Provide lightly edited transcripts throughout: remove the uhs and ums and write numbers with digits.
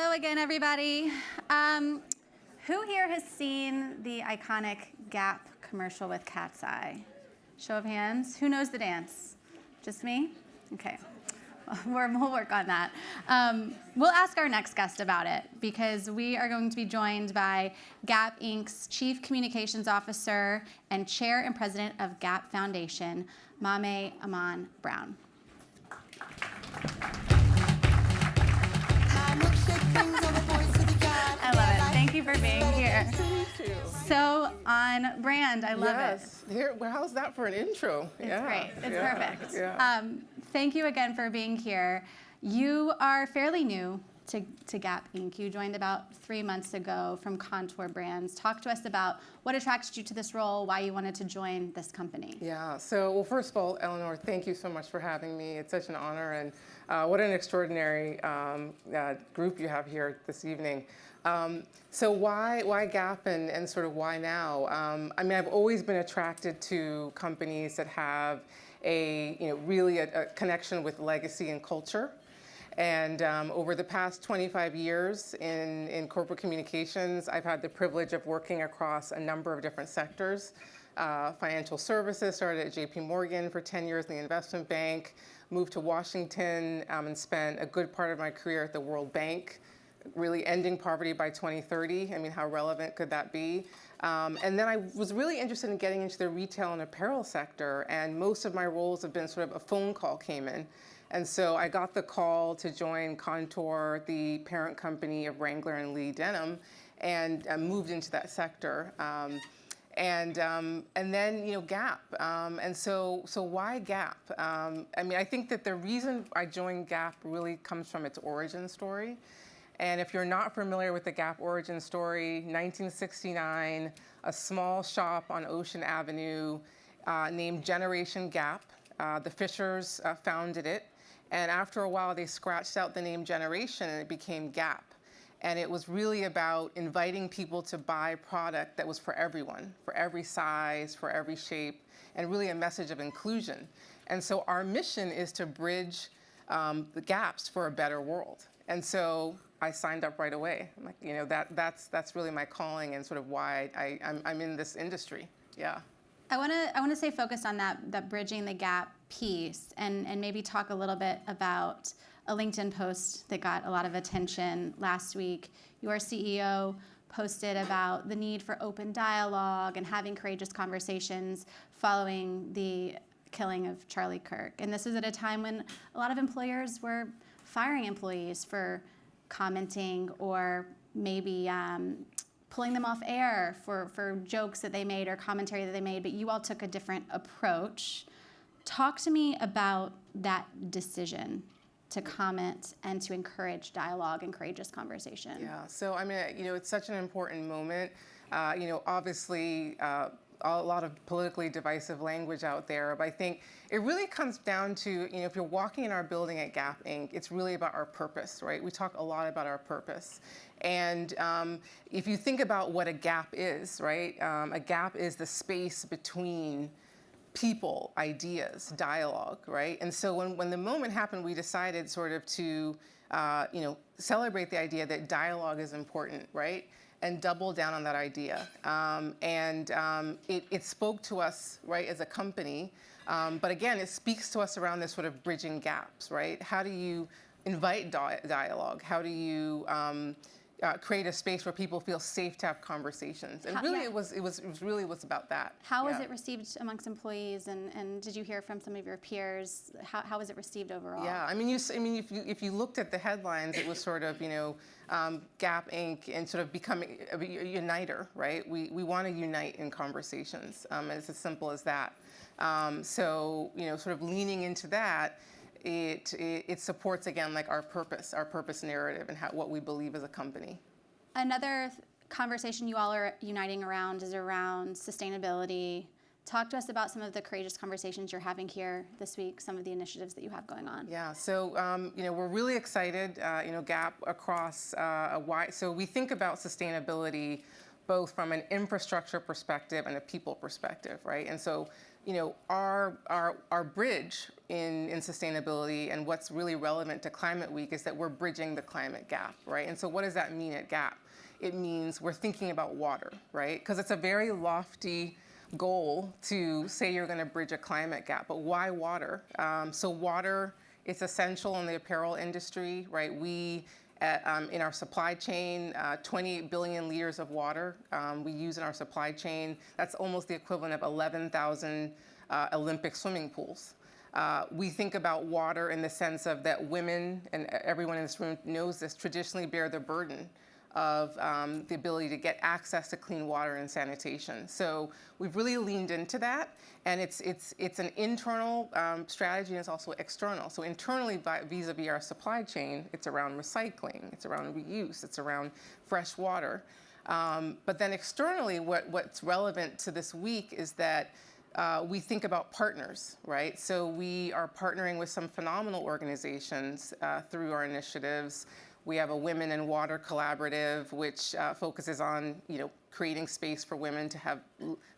Hello again, everybody. Who here has seen the iconic Gap commercial with Cat's Eye? Show of hands. Who knows the dance? Just me? Okay. We'll work on that. We'll ask our next guest about it because we are going to be joined by Gap Inc.'s Chief Communications Officer and Chair and President of Gap Foundation, Mame Annan-Brown. I love it. Thank you for being here. Nice to meet you. So on brand. I love it. Here, well, how's that for an intro? It's great. It's perfect. Yeah. Thank you again for being here. You are fairly new to Gap Inc. You joined about 3 months ago from Contour Brands. Talk to us about what attracted you to this role, why you wanted to join this company. Yeah, so, well, first of all, Eleanor, thank you so much for having me. It's such an honor, and what an extraordinary group you have here this evening. So why Gap and sort of why now? I mean, I've always been attracted to companies that have really a connection with legacy and culture. And over the past 25 years in corporate communications, I've had the privilege of working across a number of different sectors. Financial services, started at JP Morgan for 10 years in the investment bank, moved to Washington and spent a good part of my career at the World Bank, really ending poverty by 2030. I mean, how relevant could that be? And then I was really interested in getting into the retail and apparel sector, and most of my roles have been sort of a phone call came in. And so I got the call to join Contour, the parent company of Wrangler and Lee Denim, and moved into that sector. And then, Gap. And so why Gap? I mean, I think that the reason I joined Gap really comes from its origin story. And if you're not familiar with the Gap origin story, 1969, a small shop on Ocean Avenue named Generation Gap. The Fishers founded it. And after a while, they scratched out the name Generation and it became Gap. And it was really about inviting people to buy product that was for everyone, for every size, for every shape, and really a message of inclusion. And so our mission is to bridge the gaps for a better world. And so I signed up right away. I'm like, that's really my calling and sort of why I'm in this industry. Yeah. I want to stay focused on that bridging the gap piece and maybe talk a little bit about a LinkedIn post that got a lot of attention last week. Your CEO posted about the need for open dialogue and having courageous conversations following the killing of Charlie Kirk. And this was at a time when a lot of employers were firing employees for commenting or maybe pulling them off air for jokes that they made or commentary that they made, but you all took a different approach. Talk to me about that decision to comment and to encourage dialogue and courageous conversation. Yeah, so I mean, it's such an important moment. Obviously, a lot of politically divisive language out there, but I think it really comes down to, if you're walking in our building at Gap Inc., it's really about our purpose, right? We talk a lot about our purpose. And if you think about what a gap is, right? A gap is the space between people, ideas, dialogue, right? And so when the moment happened, we decided sort of to, celebrate the idea that dialogue is important, right? And double down on that idea. It spoke to us, right, as a company. But again, it speaks to us around this sort of bridging gaps, right? How do you invite dialogue? How do you create a space where people feel safe to have conversations? And really, it was really about that. How was it received amongst employees? And did you hear from some of your peers? How was it received overall? Yeah, I mean, if you looked at the headlines, it was sort of, Gap Inc. and sort of becoming a uniter, right? We want to unite in conversations. It's as simple as that. So, sort of leaning into that, it supports, again, like our purpose narrative and what we believe as a company. Another conversation you all are uniting around is around sustainability. Talk to us about some of the courageous conversations you're having here this week, some of the initiatives that you have going on. Yeah, so we're really excited, Gap across a wide, so we think about sustainability both from an infrastructure perspective and a people perspective, right? And so, our bridge in sustainability and what's really relevant to Climate Week is that we're bridging the climate gap, right? And so what does that mean at GAP? It means we're thinking about water, right? Because it's a very lofty goal to say you're going to bridge a climate gap, but why water? So water is essential in the apparel industry, right? We, in our supply chain, 28 billion liters of water we use in our supply chain. That's almost the equivalent of 11,000 Olympic swimming pools. We think about water in the sense of that women, and everyone in this room knows this, traditionally bear the burden of the ability to get access to clean water and sanitation. So we've really leaned into that, and it's an internal strategy, and it's also external. So internally, vis-a-vis our supply chain, it's around recycling, it's around reuse, it's around fresh water. But then externally, what's relevant to this week is that we think about partners, right? So we are partnering with some phenomenal organizations through our initiatives. We have a Women in Water collaborative, which focuses on, creating space for women to have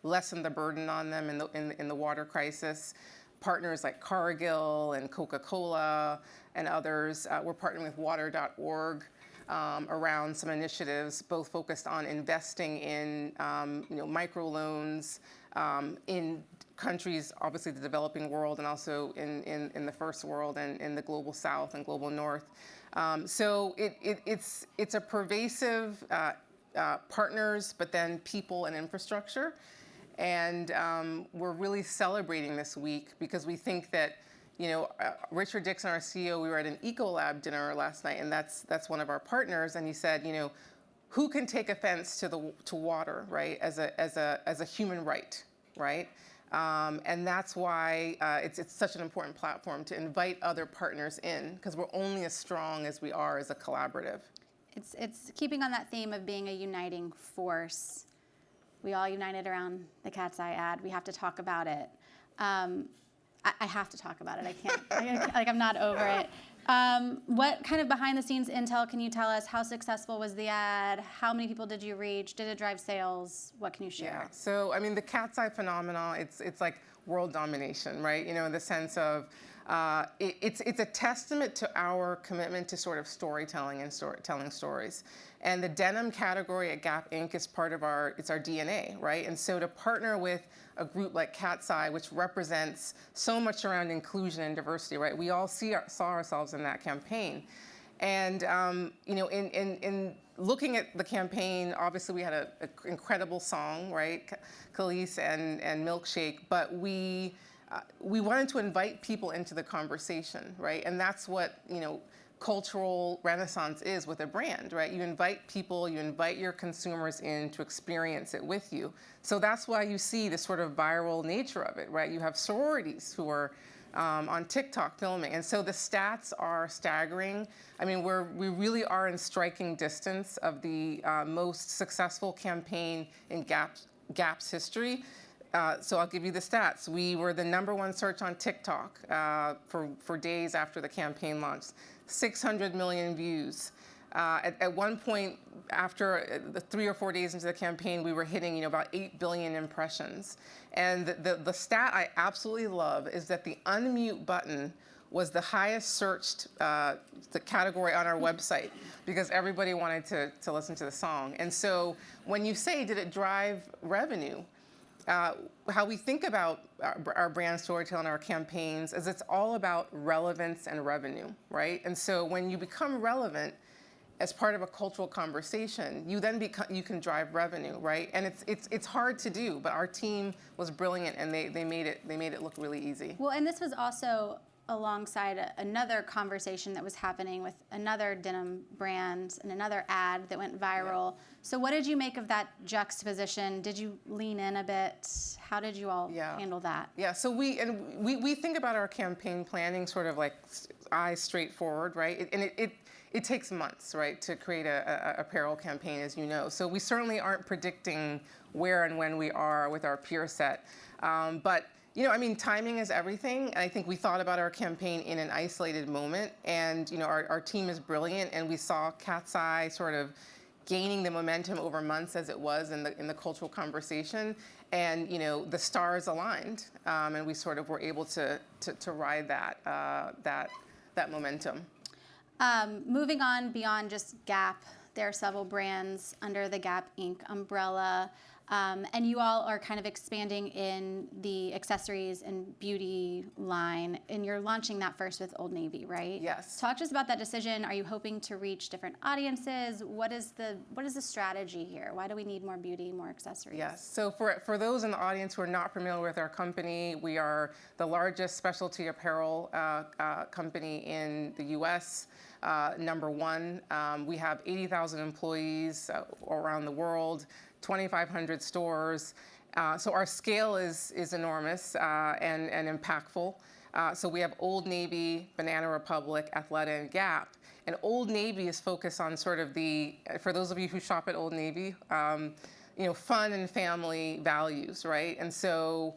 lessen the burden on them in the water crisis. Partners like Cargill and Coca-Cola and others. We're partnering with water.org around some initiatives, both focused on investing in, microloans in countries, obviously the developing world, and also in the first world and in the global south and global north. So it's a pervasive partners, but then people and infrastructure. And we're really celebrating this week because we think that, Richard Dixon, our CEO, we were at an Ecolab dinner last night, and that's one of our partners, and he said, who can take offense to water, right, as a human right, right? And that's why it's such an important platform to invite other partners in, because we're only as strong as we are as a collaborative. It's keeping on that theme of being a uniting force. We all united around the Cat's Eye ad. We have to talk about it. I have to talk about it. I can't. I'm not over it. What kind of behind the scenes intel can you tell us? How successful was the ad? How many people did you reach? Did it drive sales? What can you share? Yeah. So, the Cat's Eye phenomenon, it's like world domination, right? In the sense of it's a testament to our commitment to sort of storytelling and telling stories. And the denim category at Gap Inc. is part of our DNA, right? And so to partner with a group like Cat's Eye, which represents so much around inclusion and diversity, right? We all saw ourselves in that campaign. And, in looking at the campaign, obviously we had an incredible song, right? Khalees and Milkshake, but we wanted to invite people into the conversation, right? And that's what, cultural renaissance is with a brand, right? You invite people, you invite your consumers in to experience it with you. So that's why you see the sort of viral nature of it, right? You have sororities who are on TikTok filming. And so the stats are staggering. We really are in striking distance of the most successful campaign in Gap's history. So I'll give you the stats. We were the #1 search on TikTok for days after the campaign launched. 600 million views. At one point, after the 3 or 4 days into the campaign, we were hitting about 8 billion impressions. And the stat I absolutely love is that the unmute button was the highest searched the category on our website because everybody wanted to listen to the song. And so when you say, did it drive revenue? How we think about our brand storytelling, our campaigns, is it's all about relevance and revenue, right? And so when you become relevant as part of a cultural conversation, you then you can drive revenue, right? And it's hard to do, but our team was brilliant, and they made it look really easy. Well, and this was also alongside another conversation that was happening with another denim brand and another ad that went viral. Yeah. So what did you make of that juxtaposition? Did you lean in a bit? How did you all handle that? Yeah, so we think about our campaign planning sort of like eyes straight forward, right? It takes months, right, to create a apparel campaign, as you know. So we certainly aren't predicting where and when we are with our peer set. But timing is everything. And I think we thought about our campaign in an isolated moment. And, our team is brilliant. And we saw Cat's Eye sort of gaining the momentum over months as it was in the cultural conversation, and the stars aligned, and we sort of were able to ride that momentum. Moving on beyond just Gap, there are several brands under the Gap Inc. umbrella, and you all are kind of expanding in the accessories and beauty line, and you're launching that first with Old Navy, right? Yes. Talk to us about that decision. Are you hoping to reach different audiences? What is the strategy here? Why do we need more beauty, more accessories? Yes. So for those in the audience who are not familiar with our company, we are the largest specialty apparel company in the U.S. Number one. We have 80,000 employees around the world, 2,500 stores. So our scale is enormous and impactful. So we have Old Navy, Banana Republic, Athleta, and Gap. And Old Navy is focused on sort of for those of you who shop at Old Navy, fun and family values, right? And so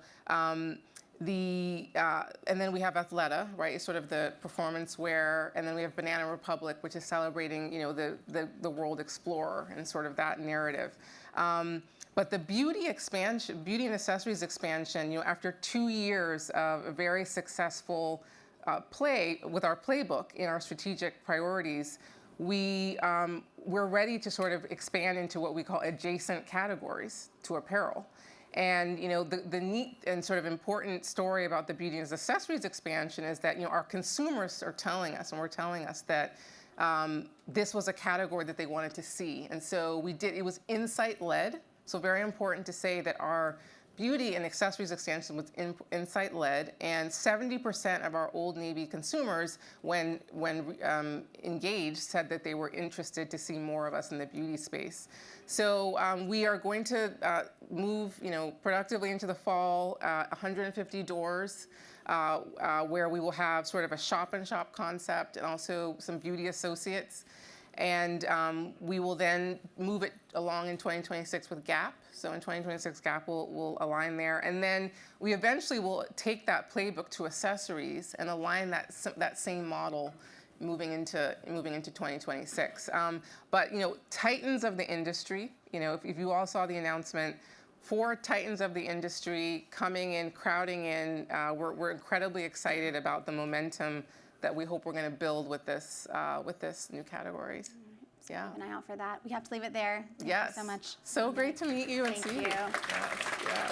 and then we have Athleta, right? Sort of the performance wear, and then we have Banana Republic, which is celebrating, the world explorer and sort of that narrative. But the beauty and accessories expansion, after 2 years of a very successful play with our playbook in our strategic priorities, we're ready to sort of expand into what we call adjacent categories to apparel. And the neat and sort of important story about the beauty and accessories expansion is that our consumers are telling us, and we're telling us that this was a category that they wanted to see. And so it was insight-led. So very important to say that our beauty and accessories expansion was insight-led, and 70% of our Old Navy consumers, when engaged, said that they were interested to see more of us in the beauty space. So we are going to move, productively into the fall, 150 doors, where we will have sort of a shop-in-shop concept and also some beauty associates. And we will then move it along in 2026 with Gap. So in 2026, Gap will align there. And then we eventually will take that playbook to accessories and align that same model moving into 2026. But titans of the industry, if you all saw the announcement, 4 titans of the industry coming in, crowding in. We're incredibly excited about the momentum that we hope we're going to build with this new categories. So Yeah. keep an eye out for that. We have to leave it there. Thank Yes. you so much. So great to meet you and Thank see you. you. Yes. Yeah.